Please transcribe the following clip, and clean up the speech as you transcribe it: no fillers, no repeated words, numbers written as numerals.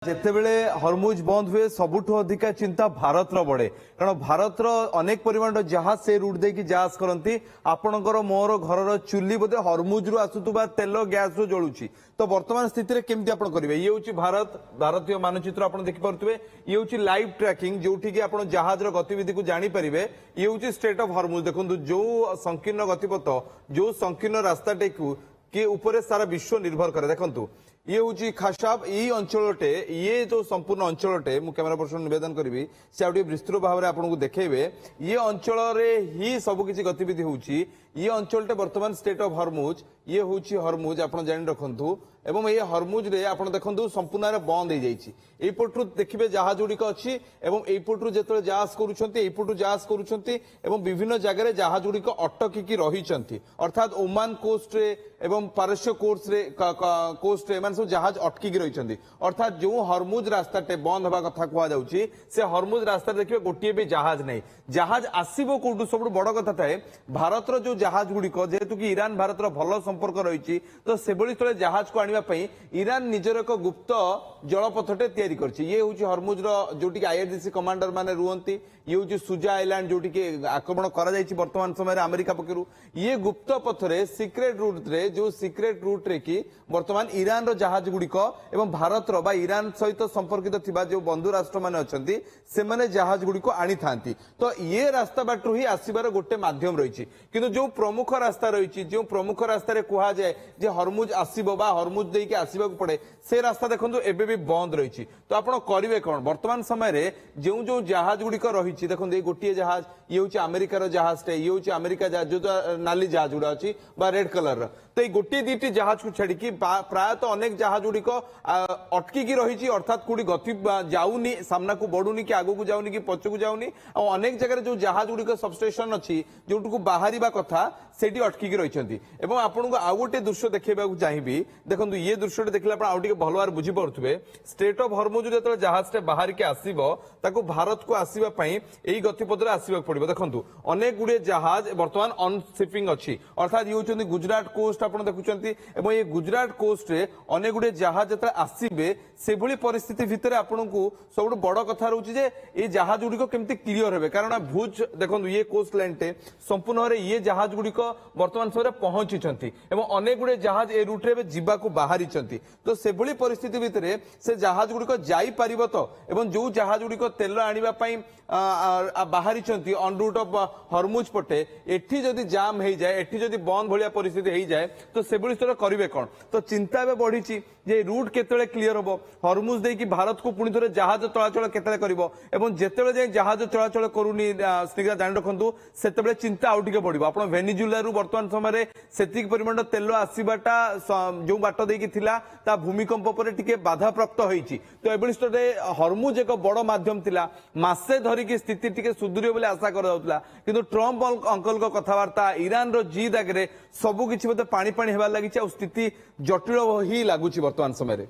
যেতেবেলে Hormuz বন্ধ हुए सबुठु अधिका चिंता भारत बढ़े कारण भारत अनेक परिमाण जहाज से रूट देकी जहाज करती आपणकर मोर घर चुली बोधे हरमुज रु आसुवा तेल गैस रु जलुची तो वर्तमान स्थिति में केमती आप करेंगे ये हूँ भारत भारतीय मानचित्र आप देखिपे ये हूँ लाइव ट्रैकिंग जो आप जहाज गतिविधि को जानीपर ये हूँ स्टेट ऑफ हरमुज देखो जो संकीर्ण गतिपथ जो संकीर्ण रास्ताटे के ऊपर सारा विश्व निर्भर करे देखु ये हूँ खासाब ये अंचलटे ये जो संपूर्ण अंचलटे मु कैमेरा पर्सन निवेदन करी से आगे विस्तृत भाव में आपको देखेबे ये अंचल ही सबकि गतिविधि होची ये अंचलटे वर्तमान स्टेट ऑफ हरमुज ये हूँ हरमुज आप जान रखु एवं ये हरमुज रे आप देखु संपूर्ण बंद हो जापटू देखिए जहाज गुड़िक अच्छी एपटू जो जहाज करुँच जहाज करुँच विभिन्न जगह जहाज गुड़िक अटकिकी रही अर्थात ओमान कोस्ट रे एवं पारस्य कोस्ट रे सब जहाज अटकिकी रही अर्थात जो हरमुज रास्ताटे बंद हवा कथा कहुच्छी से हरमुज रास्ता देखिए गोटे भी जहाज नहीं जहाज आसो कौटू सब बड़ कथा थाए भारतर जो जहाज गुड़िक जेहेतु कि ईरान भारतर भल संपर्क रही तो से स्थल जहाज को आने ईरान निजर एक गुप्त जलपथटे तैयारी करछि ये हूँ हरमुज जोटि आईआरजीसी कमांडर माने रुहंती ये हूँ सुजा आइलैंड जोटि आक्रमण करा वर्तमान समय अमेरिका पक्षर ये गुप्त पथरे सिक्रेट रूट रे जो सिक्रेट रूट रे कि वर्तमान ईरान रो जहाज गुड़िक एवं भारत रो बा ईरान सहित संपर्कित थिबा जो बंधु राष्ट्र माने अछंती से माने जहाज गुड़िक आनी थांती तो ये रास्ता बाटू ही आसीबार गोटे माध्यम रही किंतु जो प्रमुख रास्ता रही जो प्रमुख रास्ता रे कुहा जाए जे हरमुज आसीबो बा हरमुज देके आसीबा को पड़े से रास्ता देखंतु एबे भी बंद रही तो आपण करिवे कोन वर्तमान समय रे जो जो जहाज गुड़िक रही देखो ये गोटे जहाज ये हूँ अमेरिकार जहाजटे ये हूँ अमेरिका जो नाली जहाज गुड़ा अच्छी रेड कलर तो ये गोटे दीटी जहाज को छाड़ी प्रायतः अनेक जहाज गुड़िक अटकिकी रही अर्थात कौटी गति जाऊनी सामना को बढ़ुनी कि आगू को जाऊनी कि पछकू जाऊनी और अनेक जगह जो जहाज गुड़िक सबस्टेशन अच्छी जो बाहर कथा से अटकिकी रही आपको आउ गोटे दृश्य देखा चाहिए देखो ये दृश्य देखले आगे भल भाव बुझीपे स्टेट ऑफ हरमुज जो जहाजटे बाहर के आसो भारत को आसवाई यही गतिपथ आसवाक पड़ो देखो अनेक गुड़े जहाज बर्तमान अनशिपिंग अच्छी अर्थात ये हूँ गुजरात कोस्ट आप देखुं ये गुजरात कोस्ट रे अनेक गुड़े जहाज जो आसवे से परिस्थिति भितर आपको सब बड़ कथा रोचे ये जहाज गुड़िक केमती क्लीयर हे कारण भुज देखो ये कोस्ट लाइन टे संपूर्ण भाव ये जहाज गुड़िक वर्तमान समय पहुंची अनेक गुड़े जहाज ए रूट रे जीवा बाहरी तो से परिस्थिति भितर से जहाज गुड़िक जापर तो जो जहाज गुड़िक तेल आने बाहरी अन रूट ऑफ हरमुज पटे एठी जदि जाम हो जाए एठी जदि बंद भाया परिस्थिति हो जाए तो से स्तर करेंगे कौन तो चिंता एवं बढ़ी जे रूट केतले क्लीयर हम हरमुज देकी भारत को पुणी थे जहाज चलाचल केतले करिवो एवं जेतेबेले जाय जहाज चलाचल करूनी स्निग्धा जान रखंतु सेतेबेले चिंता आउ टिके बढ़िबो आपण वेनिजुला रु वर्तमान समय सेतिक परिमाण तेल आसीबाटा जो बाट देकी थिला ता भूमिकंप पर टिके बाधा प्राप्त होईची तो एबेले स्तरे हरमुज एक बड़ माध्यम थिला मासे धरिकी स्थिति टिके सुधुरियो बोले आशा करा जाउतला किंतु ट्रम्प अंकल को कथावार्ता ईरान रो जिद आगे सबु किछि पानी पानी हेबार लागिछि आ स्थिति जटिल ही लागुछि वर्तमान समय।